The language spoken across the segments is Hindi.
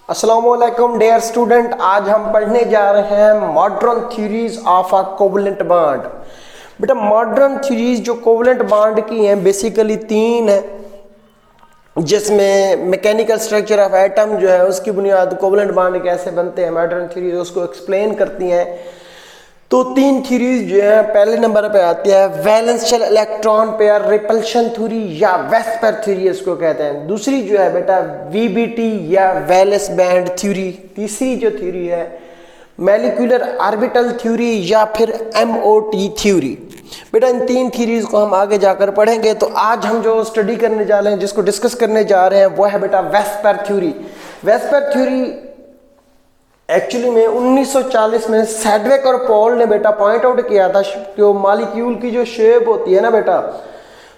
अस्सलामुअलैकुम डियर स्टूडेंट, आज हम पढ़ने जा रहे हैं modern theories of a covalent bond. बेटा मॉडर्न थ्योरीज जो कोवलेंट बॉन्ड की हैं बेसिकली तीन है, जिसमें मैकेनिकल स्ट्रक्चर ऑफ एटम जो है उसकी बुनियाद कोवलेंट बॉन्ड कैसे बनते हैं मॉडर्न थ्योरीज उसको एक्सप्लेन करती हैं। तो तीन थ्योरीज जो है, पहले नंबर पे आती है वैलेंशियल इलेक्ट्रॉन पेयर रिपल्शन थ्योरी या वेस्पर थ्योरी इसको कहते हैं। दूसरी जो है बेटा वीबीटी या वैलेंस बैंड थ्योरी। तीसरी जो थ्योरी है मॉलिक्यूलर ऑर्बिटल थ्योरी या फिर एमओटी थ्योरी। बेटा इन तीन थ्योरीज को हम आगे जाकर पढ़ेंगे। तो आज हम जो स्टडी करने जा रहे हैं, जिसको डिस्कस करने जा रहे हैं, वो है बेटा VSEPR theory. VSEPR theory actually में 1940 में सैडविक और पॉल ने बेटा पॉइंट आउट किया था कि वो मॉलिक्यूल की जो शेप होती है ना बेटा,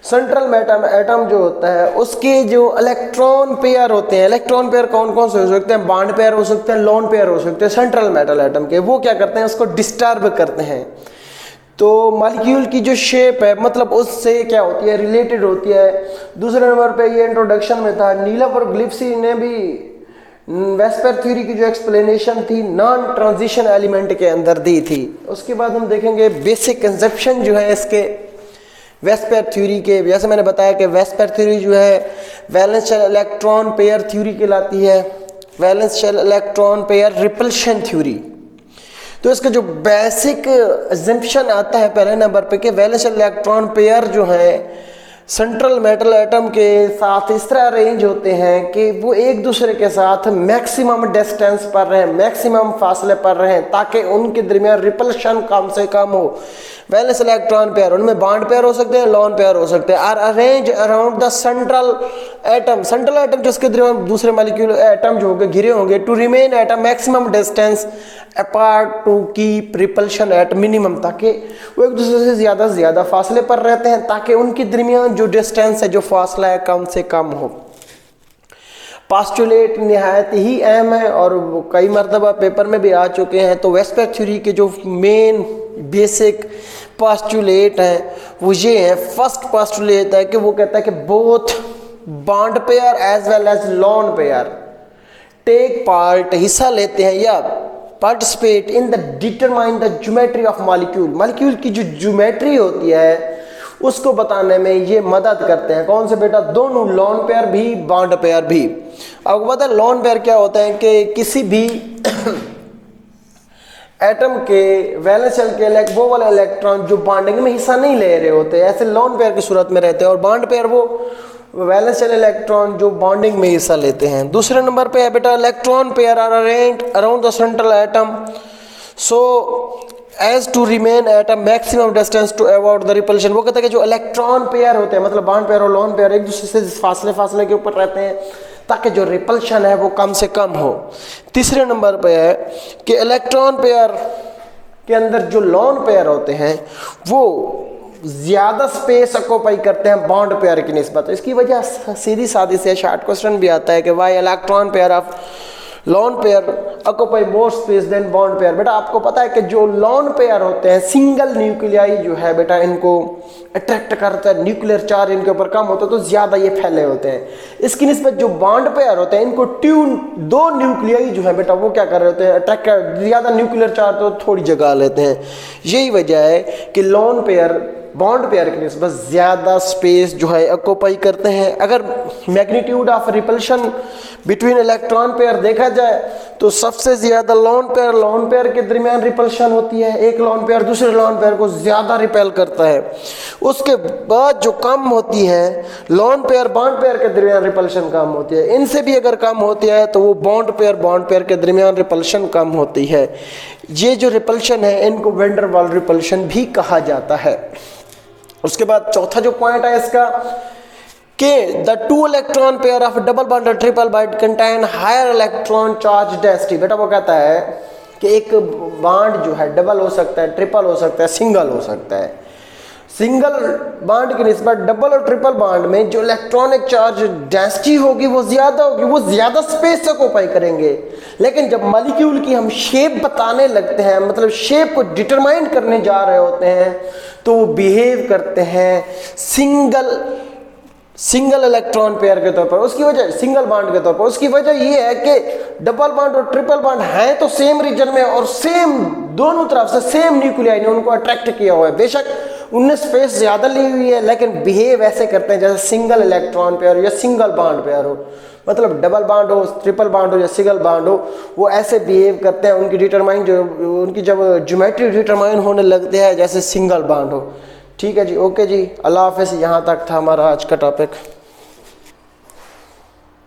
सेंट्रल एटम जो होता है उसके जो इलेक्ट्रॉन पेयर होते हैं, इलेक्ट्रॉन पेयर कौन कौन से हो सकते हैं, बॉन्ड पेयर हो सकते हैं, लोन पेयर हो सकते हैं, सेंट्रल मेटल एटम के, वो क्या करते हैं उसको डिस्टर्ब करते हैं। तो मॉलिक्यूल की जो शेप है मतलब उससे क्या होती है, रिलेटेड होती है। दूसरे नंबर पे ये इंट्रोडक्शन में था, नीलम और ग्लिप्सी ने भी वेस्पर थ्योरी की जो एक्सप्लेनेशन थी नॉन ट्रांजिशन एलिमेंट के अंदर दी थी। उसके बाद हम देखेंगे बेसिक कंसेप्शन जो है इसके वेस्पर थ्योरी के। जैसे मैंने बताया कि वेस्पर थ्योरी जो है वैलेंशियल इलेक्ट्रॉन पेयर थ्योरी कहलाती है, वैलेंशियल इलेक्ट्रॉन पेयर रिपल्शन थ्योरी। तो इसका जो बेसिक अजम्पशन आता है पहले नंबर पे कि वैलेंशियल इलेक्ट्रॉन पेयर जो है सेंट्रल मेटल एटम के साथ इस तरह अरेंज होते हैं कि वो एक दूसरे के साथ मैक्सिमम डिस्टेंस पर रहें, मैक्सिमम फासले पर रहें, ताकि उनके दरमियान रिपल्शन कम से कम हो। वैलेंस इलेक्ट्रॉन पेयर उनमें बॉन्ड पेयर हो सकते हैं, लोन पेयर हो सकते हैं। Are arrange around the central atom, central atom जिसके दरमियान दूसरे मॉलिक्यूल एटम जो होंगे घिरे होंगे, to remain at a maximum distance apart to keep repulsion at minimum, ताकि वो एक दूसरे से ज़्यादा फासले पर रहते हैं ताकि उनके दरमियान जो डिस्टेंस है, जो फासला है, कम से कम हो। पास्टुलेट निहायत ही अहम है और वो कई मरतबा पेपर में भी आ चुके हैं। तो वेस्पर थ्योरी के जो मेन बेसिक पास्टुलेट हैं वो ये है। फर्स्ट पास्टुलेट है कि वो कहता है कि both bond pair as well as lone pair take part, हिस्सा लेते हैं या participate in the determine the geometry of molecule. Molecule की जो ज्योमेट्री होती है उसको बताने में ये मदद करते हैं। कौन से बेटा? दोनों, लोन पेयर भी बॉन्ड पेयर भी। आपको पता है लोन पेयर क्या होता है कि किसी भी एटम के वैलेंस शेल के वो वाले इलेक्ट्रॉन जो बॉन्डिंग में हिस्सा नहीं ले रहे होते, ऐसे लोन पेयर की सूरत में रहते हैं, और बॉन्ड पेयर वो वैलेंस शेल इलेक्ट्रॉन जो बॉन्डिंग में हिस्सा लेते हैं। दूसरे नंबर पे है बेटा electron pair are arranged around the central atom so as to remain at a maximum distance to avoid the repulsion. वो कहते हैं कि जो इलेक्ट्रॉन पेयर होते हैं मतलब बॉन्ड पेयर और लोन पेयर एक दूसरे से फासले के ऊपर रहते हैं ताकि जो रिपल्शन है वो कम से कम हो। तीसरे नंबर पे है कि इलेक्ट्रॉन पेयर के अंदर जो लोन पेयर होते हैं वो ज़्यादा स्पेस ऑक्यूपाई करते हैं बॉन्ड पेयर की निस्बत। इसकी वजह सीधी सादी से शॉर्ट क्वेश्चन भी आता है कि why electron pair of lone pair occupy more space than bond pair. बेटा आपको पता है कि जो लोन पेयर होते हैं सिंगल न्यूक्लियाई जो है बेटा इनको अट्रैक्ट करता है, न्यूक्लियर चार्ज इनके ऊपर कम होता है तो ज़्यादा ये फैले होते हैं। इसकी निस्बत जो बॉन्ड पेयर होते हैं इनको दो न्यूक्लियाई जो है बेटा वो क्या कर रहे होते हैं, अट्रैक्ट कर, ज़्यादा न्यूक्लियर चार्ज तो थोड़ी जगह लेते हैं। यही वजह है कि लोन पेयर बॉन्ड पेयर की निस्बत ज़्यादा स्पेस जो है ऑक्यूपाई करते हैं। अगर magnitude of repulsion between electron pair देखा जाए तो सबसे ज़्यादा लोन पेयर के दरमियान रिपल्शन होती है। एक लोन पेयर दूसरे लोन पेयर को ज़्यादा रिपेल करता है। उसके बाद जो कम होती है लोन पेयर बॉन्ड पेयर के दरमियान रिपल्शन कम होती है। इनसे भी अगर कम होती है तो वो बॉन्ड पेयर के दरमियान रिपल्शन कम होती है। ये जो रिपल्शन है इनको वैन डर वाल्स रिपल्शन भी कहा जाता है। उसके बाद चौथा जो पॉइंट है इसका कि the two electron pair of double bond और triple bond contain higher electron charge density. बेटा वो कहता है कि एक बॉन्ड जो है डबल हो सकता है, ट्रिपल हो सकता है, सिंगल हो सकता है। सिंगल बॉन्ड की निस्बत डबल और ट्रिपल बॉन्ड में जो इलेक्ट्रॉनिक चार्ज डेंसिटी होगी वो ज़्यादा होगी, वो ज़्यादा स्पेस ऑक्यूपाई करेंगे। लेकिन जब मॉलिक्यूल की हम शेप बताने लगते हैं, मतलब शेप को डिटरमाइन करने जा रहे होते हैं, तो वो बिहेव करते हैं सिंगल इलेक्ट्रॉन पेयर के तौर पर। उसकी वजह सिंगल बॉन्ड के तौर पर, उसकी वजह ये है कि डबल बॉन्ड और ट्रिपल बॉन्ड हैं तो सेम रीजन में और सेम दोनों तरफ से सेम न्यूक्लियाई ने उनको अट्रैक्ट किया हुआ है। बेशक उनने स्पेस ज़्यादा ली हुई है लेकिन बिहेव ऐसे करते हैं जैसे सिंगल इलेक्ट्रॉन पेयर या सिंगल बॉन्ड पेयर हो। मतलब डबल बॉन्ड हो, ट्रिपल बॉन्ड हो या सिंगल बॉन्ड हो, वो ऐसे बिहेव करते हैं। उनकी डिटरमाइन जो उनकी जब ज्योमेट्री डिटरमाइन होने लगते हैं जैसे सिंगल बॉन्ड हो। ठीक है जी, ओके जी, अल्लाह हाफ़िज़। यहाँ तक था हमारा आज का टॉपिक।